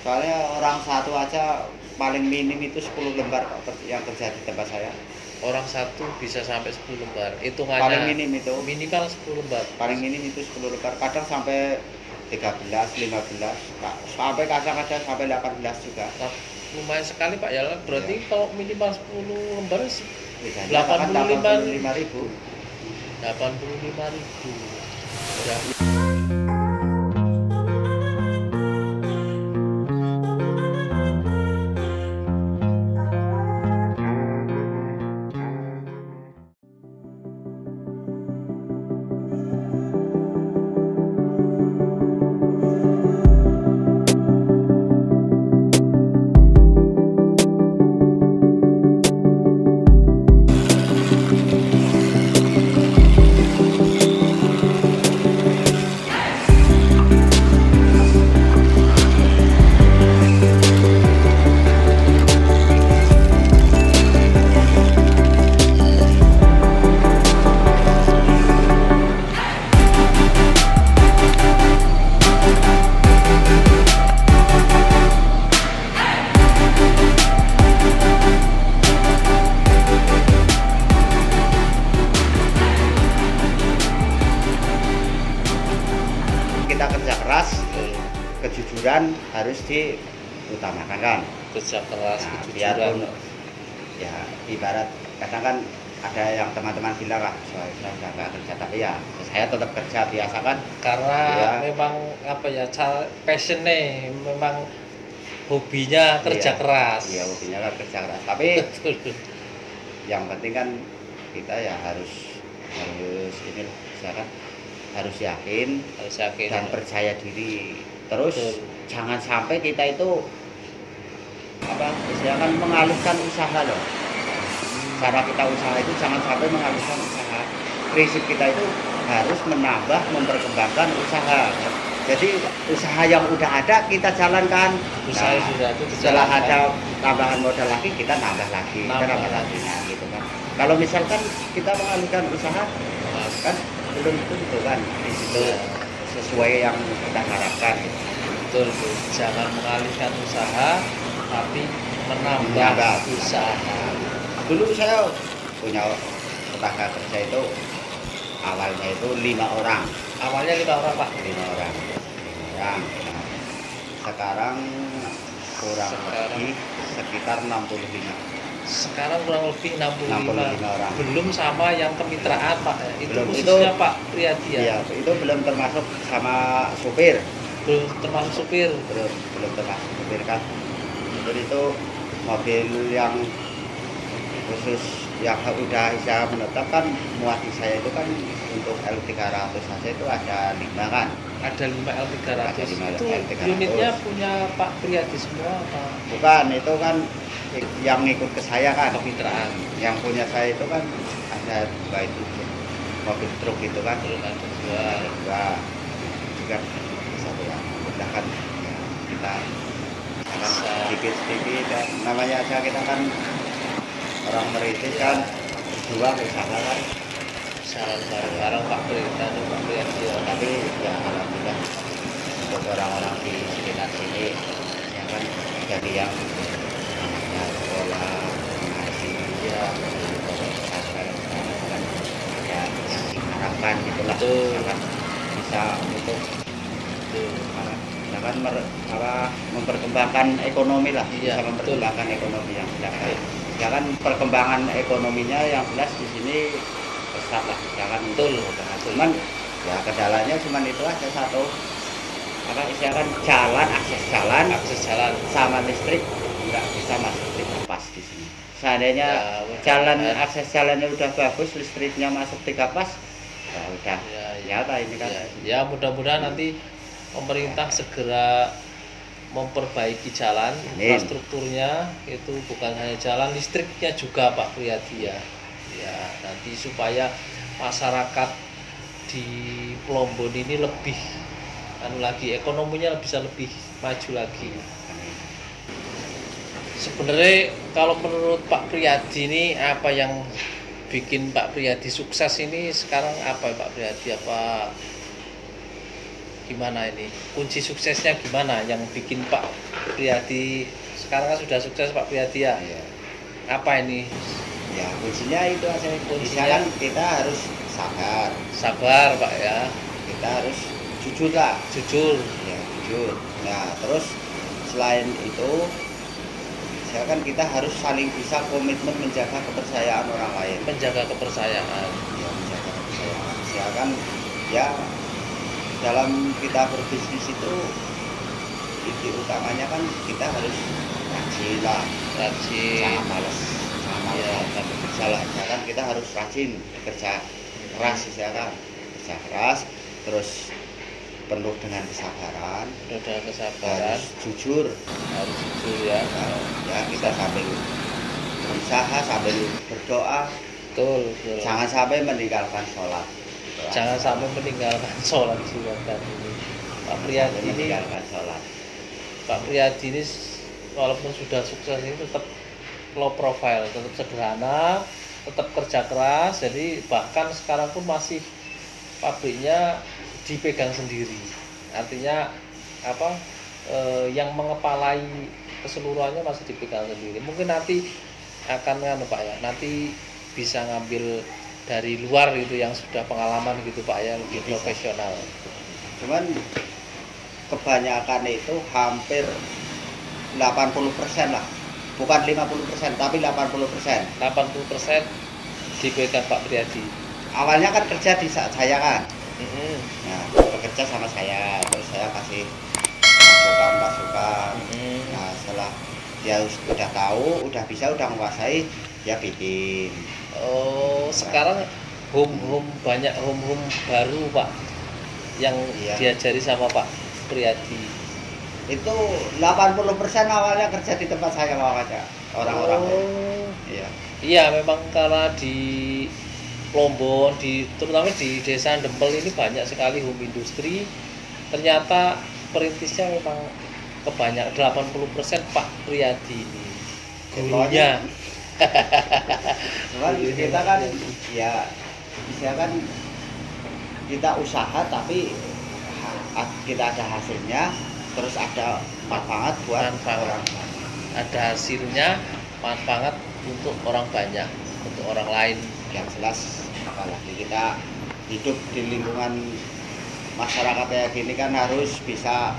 Soalnya orang satu aja paling minim itu 10 lembar yang kerja di tempat saya. Orang satu bisa sampai 10 lembar. Hitungannya Paling minim itu. Minimal 10 lembar. Paling minim itu 10 lembar. Kadang sampai 13, 15, sampai kadang-kadang sampai 18 juga. Nah, lumayan sekali Pak ya. Berarti kalau minimal 10 lembar Biasanya 85.000. 85.000. Ya. Kita kerja keras, kejujuran harus diutamakan kan. Kerja keras, Nah, kejujuran. biarpun ya ibarat kadang kan ada yang teman-teman bilang lah saya udah nggak kerja, tapi ya saya tetap kerja biasa kan. Karena Ya. memang apa ya, passionnya memang hobinya kerja Iya. keras. Iya, hobinya kan kerja keras, tapi Betul. yang penting kan kita ya harus ini misalkan harus yakin Harus yakin. dan percaya diri. Terus Betul. jangan sampai kita itu apa misalkan mengalihkan usaha loh. Cara kita usaha itu jangan sampai mengalihkan usaha. Prinsip kita itu harus menambah, memperkembangkan usaha. Jadi usaha yang udah ada kita jalankan. Usaha Nah, sudah itu setelah dijalankan. ada tambahan modal lagi kita nambah lagi, kita Nambah nambah lagi. Nah, gitu kan. Kalau misalkan kita mengalihkan usaha kan belum tentu kan di situ Iya. sesuai yang kita harapkan. Betul, Bu. Jangan mengalihkan usaha, tapi menambah Menambah. usaha. Dulu saya punya tenaga kerja itu awalnya itu 5 orang. Awalnya 5 orang Pak. 5 orang. Nah, sekarang kurang lebih sekitar 65. Sekarang kurang lebih 65 orang. Belum sama yang kemitraan Pak. Itu Belum, khususnya itu- Pak Priyadi ya. Iya, itu belum termasuk sama supir. Belum termasuk supir. Belum termasuk supir kan. Itu mobil yang khusus yang udah saya menetapkan muat di saya itu kan untuk L300 saja itu ada 5 kan. Ada 5 L300. Ada 5 Itu L300. unitnya punya Pak Priyadi semua apa Bukan, itu kan yang ngikut ke saya kan. kemitraan? Yang punya saya itu kan ada 2 itu mobil truk itu kan. Belum ada dua. Ada 2 juga satu yang mudahkan ya, kita akan sedikit-sedikit dan namanya aja kita kan orang merintis kan berjuang usaha kan. Saran bareng-bareng Pak Priyadi, Pak Priyadi ya. Tapi ya alhamdulillah untuk orang-orang di sekitar sini ya kan jadi yang anaknya sekolah ngaji ya kan ya yang diharapkan gitulah Betul. ya kan bisa untuk ya kan memperkembangkan ekonomi lah, Iya, bisa memperkembangkan ekonomi yang jelas kan. Ya kan perkembangan ekonominya yang jelas di sini pesat lah, jangan Betul. cuman ya kendalanya cuman itu aja satu apa istilahnya jalan akses Jalan sama listrik nggak bisa masuk tiga pas di sini. Seandainya Ya, jalan mudah-mudahan. akses jalannya udah bagus, listriknya masuk 3 pas, ya udah ya, nyata ini kan. ya mudah-mudahan nanti pemerintah segera memperbaiki jalan, Amin. infrastrukturnya itu bukan hanya jalan, listriknya juga Pak Priyadi ya. Ya, nanti supaya masyarakat di Pluombon ini lebih lagi ekonominya bisa lebih maju lagi. Sebenarnya kalau menurut Pak Priyadi ini apa yang bikin Pak Priyadi sukses ini sekarang apa Pak Priyadi? Apa gimana ini? Kunci suksesnya gimana yang bikin Pak Priyadi sekarang kan sudah sukses Pak Priyadi ya? Iya. Apa ini? Ya kuncinya itu aja. Kuncinya kan kita harus sabar. Sabar Pak ya. Kita harus jujur lah. Jujur. Ya jujur. Nah terus selain itu, misalkan kita harus saling bisa komitmen menjaga kepercayaan orang lain. Menjaga kepercayaan. Ya menjaga kepercayaan. Misalkan ya dalam kita berbisnis itu inti utamanya kan kita harus rajin lah. Rajin. Jangan males. Ya. Dan bekerja lah. Misalkan kita harus rajin bekerja keras, misalkan kerja keras, terus penuh dengan kesabaran. Penuh dengan kesabaran. Harus jujur. Harus jujur ya. Nah, ya kita sambil berusaha sambil berdoa. Betul, betul. Jangan sampai meninggalkan sholat. Jangan sampai meninggalkan sholat juga kan ini. Pak Priyadi ini, meninggalkan sholat. Pak Priyadi ini walaupun sudah sukses ini tetap low profile, tetap sederhana, tetap kerja keras. Jadi bahkan sekarang pun masih pabriknya dipegang sendiri. Artinya apa? Yang mengepalai keseluruhannya masih dipegang sendiri. Mungkin nanti akan Pak ya, nanti bisa ngambil dari luar gitu yang sudah pengalaman gitu Pak ya, lebih profesional. Cuman kebanyakan itu hampir 80% lah, bukan 50% tapi 80%. 80% dipegang Pak Priyadi. Awalnya kan kerja di saya kan, nah bekerja sama saya, terus saya kasih masukan. Nah setelah dia udah tahu, udah bisa, udah menguasai, dia bikin. Oh, sekarang banyak home baru Pak yang diajari sama Pak Priyadi. Itu 80% awalnya kerja di tempat saya makanya orang-orang. Iya. Iya, memang karena di Plombon, terutama di Desa Dempel ini banyak sekali home industri. Ternyata perintisnya memang kebanyakan 80% Pak Priyadi ini. Gurunya. Cuman kita kan ya misalkan kita usaha tapi kita ada hasilnya, terus ada manfaat buat orang. Ada hasilnya, manfaat untuk orang banyak, untuk orang lain. Yang jelas apalagi kita hidup di lingkungan masyarakat kayak gini kan harus bisa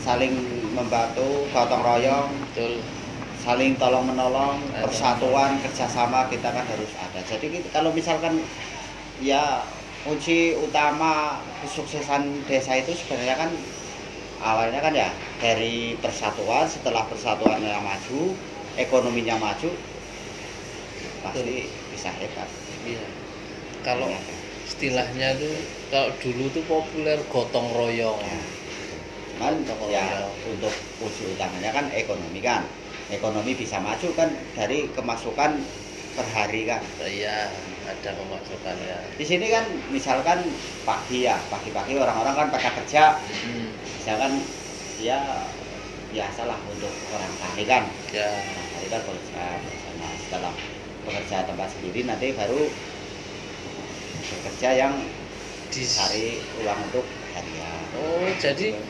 saling membantu, gotong royong. Betul. Saling tolong menolong, persatuan, kerjasama kita kan harus ada. Jadi kalau misalkan ya kunci utama kesuksesan desa itu sebenarnya kan awalnya kan ya dari persatuan. Setelah persatuannya maju, ekonominya maju, pasti bisa hebat. Iya. Kalau istilahnya tuh kalau dulu tuh populer gotong royong. Ya. Cuman ya untuk kunci utamanya kan ekonomi kan. Ekonomi bisa maju kan dari kemasukan per hari kan. Iya, ada pemasukan ya. Di sini kan misalkan pagi orang-orang kan pada kerja. Misalkan ya biasalah untuk orang tani kan. Ya. Orang tani kan bekerja. Nah, setelah bekerja tempat sendiri nanti baru bekerja yang dicari uang untuk harian. Oh, jadi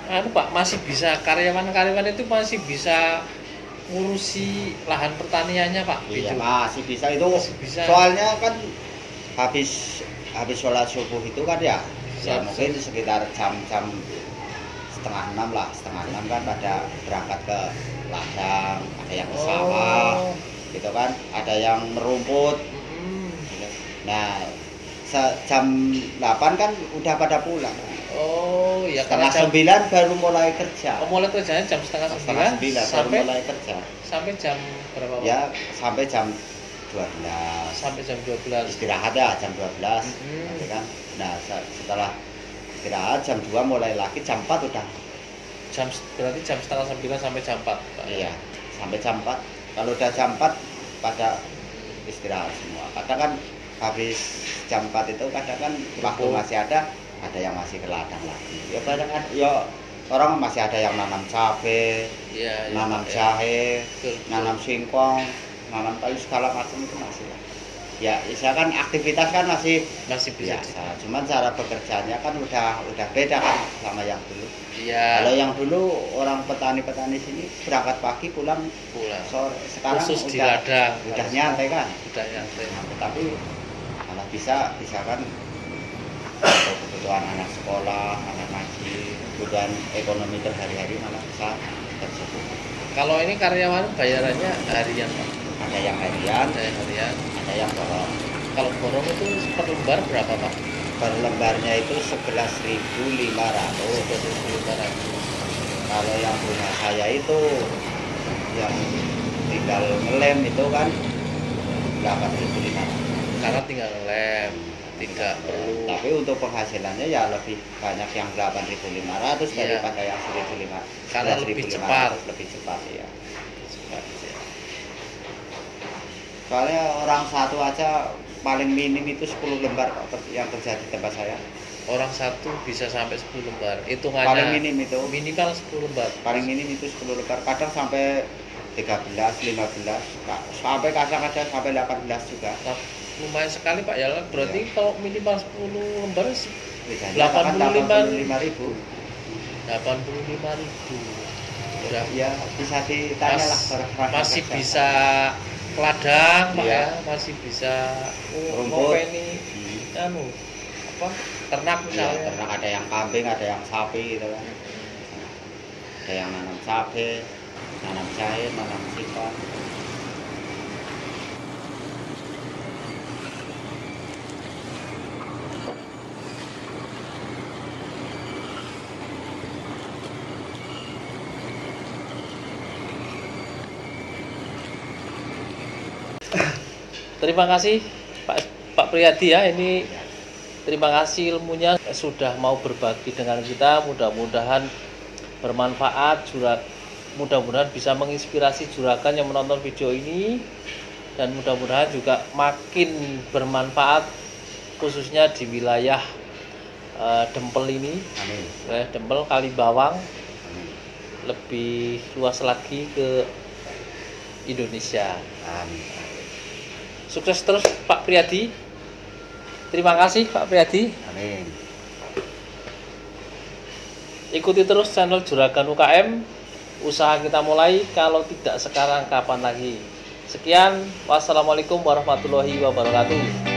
Pak masih bisa karyawan-karyawan itu masih bisa ngurusi lahan pertaniannya Pak? Iya gitu. masih bisa itu. Masih bisa. Soalnya kan habis sholat subuh itu kan ya mungkin sekitar jam 5:30 lah, 5:30 kan pada berangkat ke ladang, ada yang ke sawah, gitu kan, ada yang merumput. Gitu. Nah jam 8 kan udah pada pulang. Oh ya, Setengah 9 baru mulai kerja. Mulai kerjanya jam setengah 9 baru mulai kerja. Sampai jam berapa Pak? Ya sampai jam 12. Sampai jam 12. Istirahat ya jam 12. Nanti kan. Nah setelah istirahat jam 2 mulai lagi, jam 4 udah. Berarti jam setengah 9 sampai jam 4 Pak? Iya sampai jam 4. Kalau udah jam 4 pada istirahat semua. Kadang kan habis jam 4 itu kadang kan waktu masih ada yang masih ke ladang lagi. Ya kadang kan ya orang masih ada yang nanam cabai, nanam jahe, nanam singkong, nanam kayu segala macam itu masih lah. Ya, misalkan aktivitas kan masih bisa. biasa. Cuman cara bekerjanya kan udah beda kan sama yang dulu. Iya. Kalau yang dulu orang petani sini berangkat pagi pulang sore. Sekarang khusus di udah ladang. udah nyantai kan. Udah nyantai. Nah, tapi malah bisa kan untuk kebutuhan anak sekolah, anak ngaji, kebutuhan ekonomi terhari-hari malah bisa tercukupi. Kalau ini karyawan bayarannya harian Pak? Ada yang harian, ada yang borong. Kalau borong itu per lembar berapa Pak? Per lembarnya itu 11.500. Kalau yang punya saya itu yang tinggal ngelem itu kan 8.500. Karena tinggal ngelem, tidak perlu. Tapi untuk penghasilannya ya lebih banyak yang 8.500 daripada yang 1.500. Karena lebih cepat. Lebih cepat ya. Soalnya orang satu aja paling minim itu 10 lembar yang kerja di tempat saya. Orang satu bisa sampai 10 lembar. Hitungannya paling minim itu. Minimal 10 lembar. Paling minim itu 10 lembar. Kadang sampai 13, 15, sampai kadang-kadang sampai 18 juga. Nah, lumayan sekali Pak ya. Berarti kalau minimal 10 lembar 85.000. 85.000. Udah. Ya, bisa ditanya lah. Masih bisa ladang Pak ya, masih bisa ngopeni ternak misalnya. Ya, ternak ada yang kambing, ada yang sapi gitu kan. Ada yang nanam cabai, nanam jahe, nanam singkong. Terima kasih Pak Priyadi ya, ini terima kasih ilmunya sudah mau berbagi dengan kita. Mudah-mudahan bermanfaat, mudah-mudahan bisa menginspirasi juragan yang menonton video ini, dan mudah-mudahan juga makin bermanfaat khususnya di wilayah Dempel ini. Amin. Wilayah Dempel Kalibawang. Amin. Lebih luas lagi ke Indonesia. Amin. Sukses terus Pak Priyadi. Terima kasih Pak Priyadi. Amin. Ikuti terus channel Juragan UKM. Usaha kita mulai, kalau tidak sekarang kapan lagi. Sekian, wassalamualaikum warahmatullahi wabarakatuh.